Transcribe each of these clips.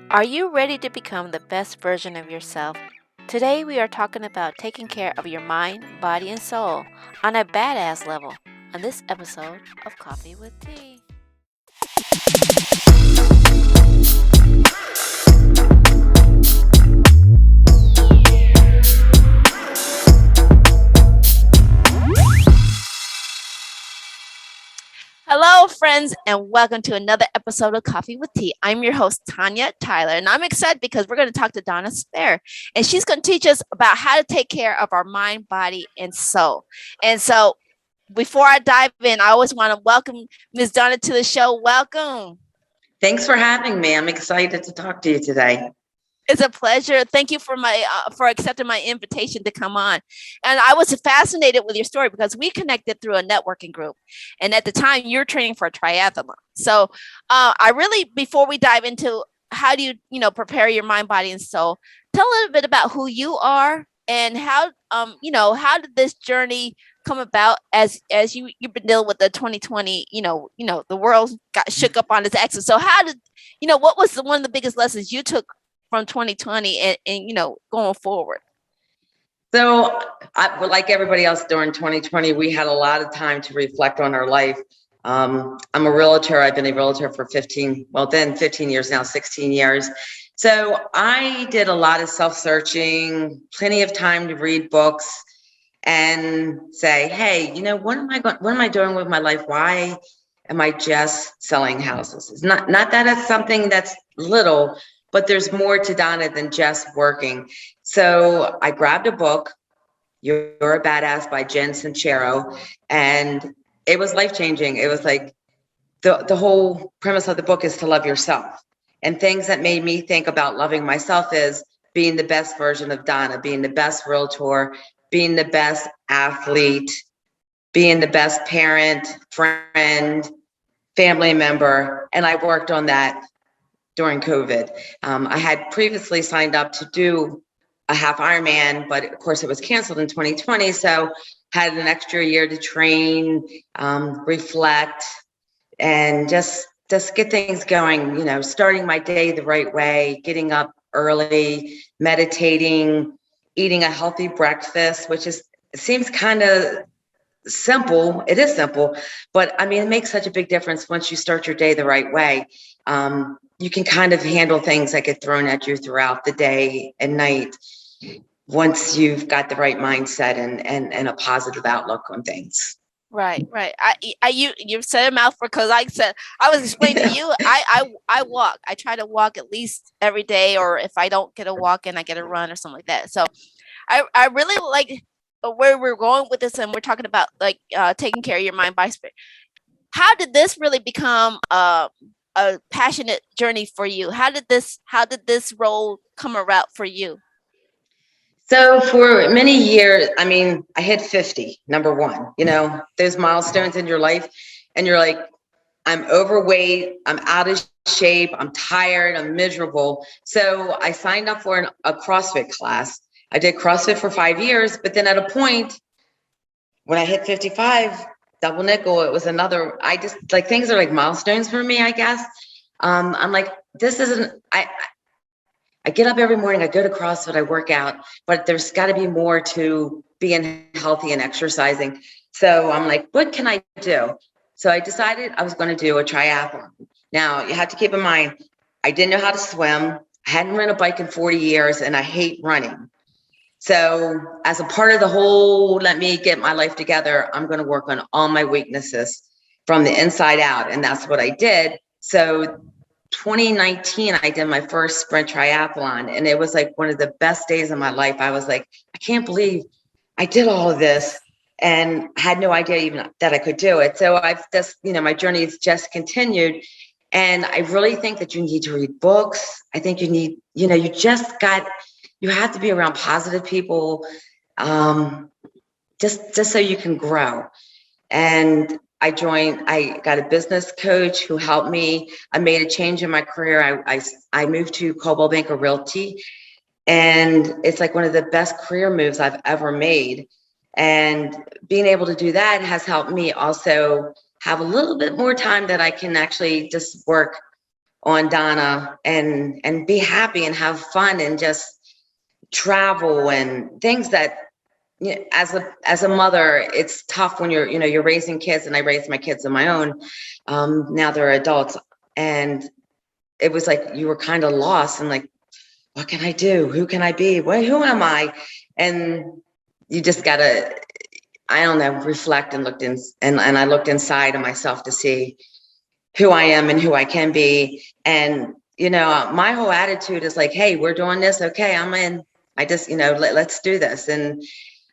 Are you ready to become the best version of yourself? Today we are talking about taking care of your mind, body, and soul on a badass level on this episode of Coffee with Tea. Hello, friends, and welcome to another episode of Coffee with Tea. I'm your host, Tonia Tyler, and I'm excited because we're going to talk to Donna Spare, and she's going to teach us about how to take care of our mind, body, and soul. And so, before I dive in, I always want to welcome Ms. Donna to the show. Welcome. Thanks for having me. I'm excited to talk to you today. It's a pleasure. Thank you for accepting my invitation to come on. And I was fascinated with your story because we connected through a networking group. And at the time, you're training for a triathlon. So I really, before we dive into how do you prepare your mind, body, and soul, tell a little bit about who you are and how how did this journey come about as you've been dealing with the 2020, the world got shook up on its axis. So how did what was one of the biggest lessons you took from 2020 and going forward? So, like everybody else during 2020, we had a lot of time to reflect on our life. I'm a realtor. I've been a realtor for 15 years now, 16 years. So I did a lot of self-searching, plenty of time to read books and say, hey, what am I doing with my life? Why am I just selling houses? It's not that it's something that's little, but there's more to Donna than just working. So I grabbed a book, You're a Badass by Jen Sincero, and it was life-changing. It was like the whole premise of the book is to love yourself. And things that made me think about loving myself is being the best version of Donna, being the best realtor, being the best athlete, being the best parent, friend, family member. And I worked on that during COVID. I had previously signed up to do a half Ironman, but of course it was canceled in 2020. So had an extra year to train, reflect, and just get things going, starting my day the right way, getting up early, meditating, eating a healthy breakfast, which seems kind of simple. It is simple, but I mean, it makes such a big difference once you start your day the right way. You can kind of handle things that get thrown at you throughout the day and night once you've got the right mindset and a positive outlook on things. Right. You said a mouthful because like I said, I was explaining to you, I walk. I try to walk at least every day, or if I don't get a walk in, I get a run or something like that. So I really like where we're going with this, and we're talking about like taking care of your mind by spirit. How did this really become a passionate journey for you? How did this role come about for you? So for many years, I mean, I hit 50, number one, those milestones in your life, and you're like, I'm overweight, I'm out of shape, I'm tired, I'm miserable. So I signed up for a CrossFit class. I did CrossFit for 5 years, but then at a point when I hit 55, double nickel, it was another, I just like, things are like milestones for me, I guess. I'm like, this isn't, I get up every morning, I go to CrossFit, I work out, but there's got to be more to being healthy and exercising. So I'm like, what can I do? So I decided I was going to do a triathlon. Now, you have to keep in mind, I didn't know how to swim. I hadn't ridden a bike in 40 years, and I hate running. So as a part of the whole, let me get my life together, I'm going to work on all my weaknesses from the inside out. And that's what I did. So 2019, I did my first sprint triathlon, and it was like one of the best days of my life. I was like, I can't believe I did all of this and had no idea even that I could do it. So I've just, my journey has just continued. And I really think that you need to read books. I think you need, you have to be around positive people, just so you can grow. And I got a business coach who helped me. I made a change in my career. I moved to Coldwell Banker Realty, and it's like one of the best career moves I've ever made. And being able to do that has helped me also have a little bit more time that I can actually just work on Donna and be happy and have fun and just travel and things that, you know, as a mother, it's tough when you're raising kids, and I raised my kids on my own. Now they're adults, and it was like you were kind of lost and like, what can I do? Who can I be? Who am I? And you just gotta, I don't know, reflect and and I looked inside of myself to see who I am and who I can be. And, you know, my whole attitude is like, hey, we're doing this. Okay, I'm in. I just, you know, let's do this. And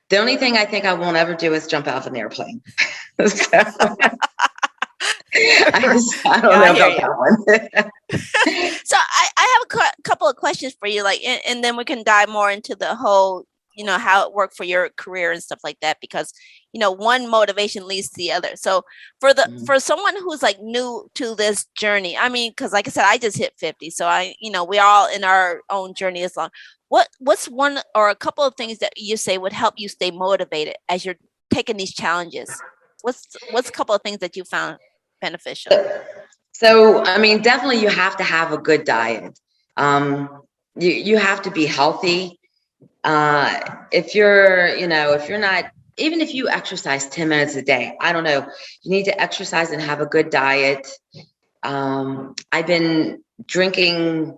the only thing I think I won't ever do is jump out of an airplane. So, I don't know about that one. So I have a couple of questions for you, like, and then we can dive more into the whole, you know, how it worked for your career and stuff like that, because, you know, one motivation leads to the other. So for someone who's like new to this journey, I mean, because like I said, I just hit 50, so we all in our own journey as long. What's one or a couple of things that you say would help you stay motivated as you're taking these challenges? What's a couple of things that you found beneficial? So, I mean, definitely you have to have a good diet. You have to be healthy. If you're not, even if you exercise 10 minutes a day, I don't know, you need to exercise and have a good diet. I've been drinking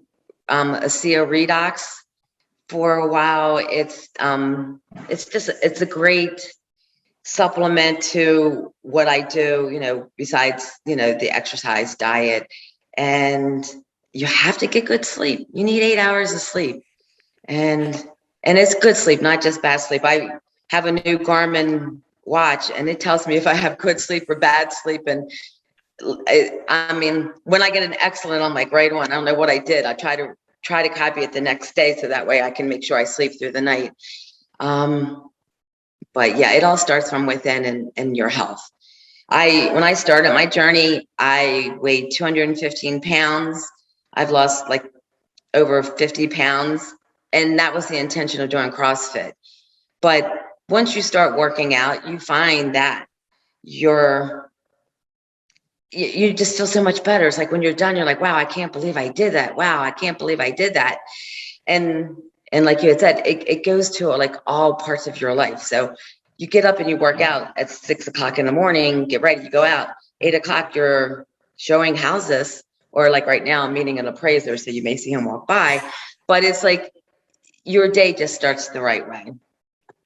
Acea Redox for a while. It's a great supplement to what I do, you know, besides, you know, the exercise diet. And you have to get good sleep. You need 8 hours of sleep. And it's good sleep, not just bad sleep. I have a new Garmin watch, and it tells me if I have good sleep or bad sleep. And I mean, when I get an excellent, I'm like, right on. I don't know what I did. I try to copy it the next day, so that way I can make sure I sleep through the night. But yeah, it all starts from within and your health. When I started my journey, I weighed 215 pounds. I've lost like over 50 pounds. And that was the intention of doing CrossFit. But once you start working out, you find that you just feel so much better. It's like when you're done, you're like, wow, I can't believe I did that. Wow, I can't believe I did that. And like you had said, it goes to like all parts of your life. So you get up and you work out at 6 o'clock in the morning, get ready, you go out. 8 o'clock, you're showing houses, or like right now, I'm meeting an appraiser, so you may see him walk by. But it's like your day just starts the right way.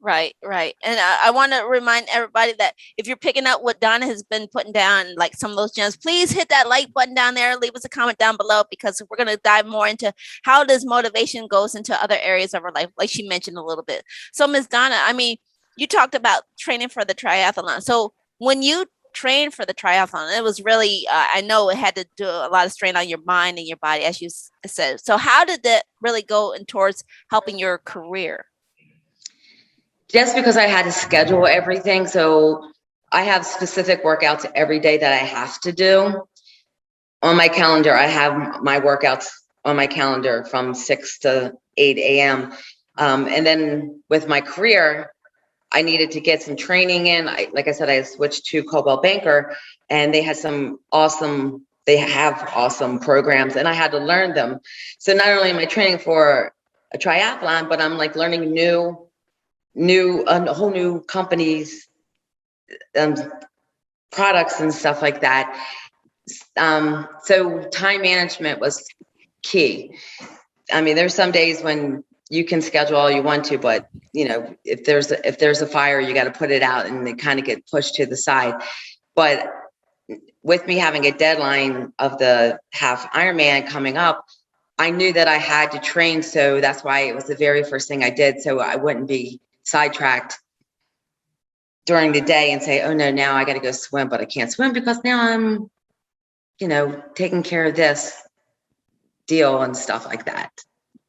Right. And I want to remind everybody that if you're picking up what Donna has been putting down, like some of those gems, please hit that like button down there. Leave us a comment down below, because we're going to dive more into how this motivation goes into other areas of our life, like she mentioned a little bit. So, Ms. Donna, I mean, you talked about training for the triathlon. So when you trained for the triathlon, it was really, I know it had to do a lot of strain on your mind and your body, as you said. So how did that really go in towards helping your career? Just because I had to schedule everything. So I have specific workouts every day that I have to do. On my calendar, I have my workouts on my calendar from 6 to 8 a.m. And then with my career, I needed to get some training in. Like I said, I switched to Coldwell Banker, and they have awesome programs, and I had to learn them. So not only am I training for a triathlon, but I'm like learning a whole new companies, products and stuff like that. So time management was key. I mean, there's some days when you can schedule all you want to, but you know, if there's a fire, you got to put it out, and they kind of get pushed to the side. But with me having a deadline of the half Ironman coming up, I knew that I had to train. So that's why it was the very first thing I did, so I wouldn't be sidetracked during the day and say, oh no, now I got to go swim, but I can't swim because now I'm, you know, taking care of this deal and stuff like that.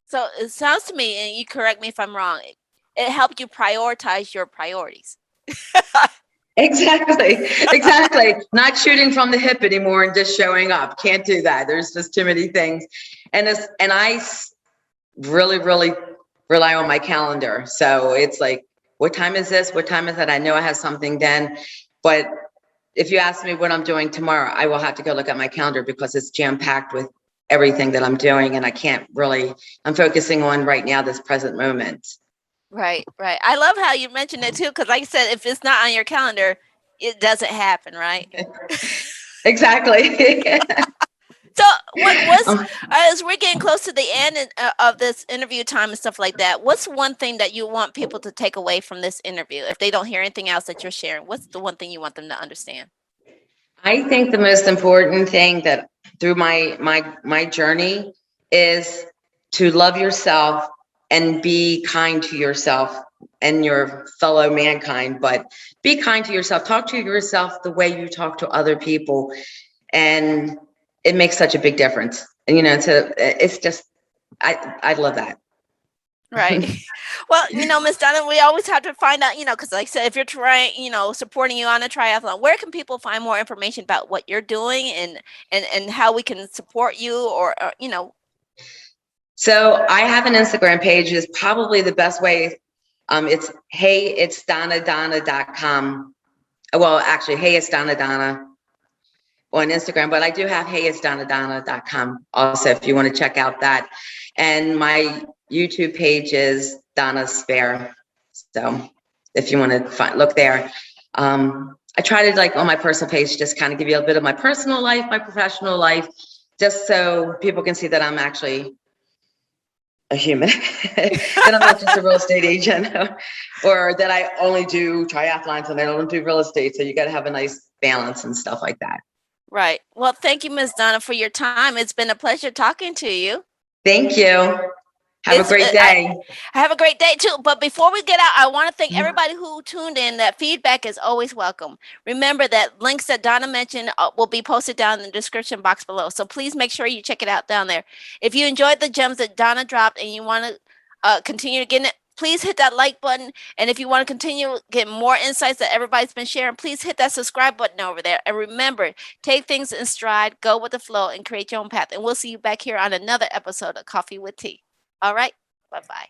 So it sounds to me, and you correct me if I'm wrong, it helped you prioritize your priorities. Exactly. Not shooting from the hip anymore and just showing up. Can't do that. There's just too many things. And I really, really rely on my calendar. So it's like, what time is this? What time is that? I know I have something then, but if you ask me what I'm doing tomorrow, I will have to go look at my calendar because it's jam-packed with everything that I'm doing. And I'm focusing on right now, this present moment. Right. I love how you mentioned it too, because like I said, if it's not on your calendar, it doesn't happen, right? Exactly. So what was, as we're getting close to the end of this interview time and stuff like that, what's one thing that you want people to take away from this interview? If they don't hear anything else that you're sharing, what's the one thing you want them to understand? I think the most important thing that through my journey is to love yourself and be kind to yourself and your fellow mankind, but be kind to yourself. Talk to yourself the way you talk to other people, and it makes such a big difference. And so it's just, I love that. Right. Well, Miss Donna, we always have to find out, because like I said, if you're trying, supporting you on a triathlon, where can people find more information about what you're doing and how we can support you or. So I have an Instagram page, is probably the best way. It's it's donna.com. Well, actually, it's Donna on Instagram, but I do have it's donna.com also, if you want to check out that. And my YouTube page is Donna Spare. So if you want to look there, I try to, like, on my personal page, just kind of give you a bit of my personal life, my professional life, just so people can see that I'm actually a human, that I'm not just a real estate agent, or that I only do triathlons and I don't do real estate. So you got to have a nice balance and stuff like that. Right. Well, thank you, Ms. Donna, for your time. It's been a pleasure talking to you. Thank you. Have a great day. I have a great day too. But before we get out, I want to thank everybody who tuned in. That feedback is always welcome. Remember that links that Donna mentioned will be posted down in the description box below. So please make sure you check it out down there. If you enjoyed the gems that Donna dropped and you want to continue getting it, please hit that like button. And if you want to continue getting more insights that everybody's been sharing, please hit that subscribe button over there. And remember, take things in stride, go with the flow, and create your own path. And we'll see you back here on another episode of Coffee with Tea. All right. Bye-bye.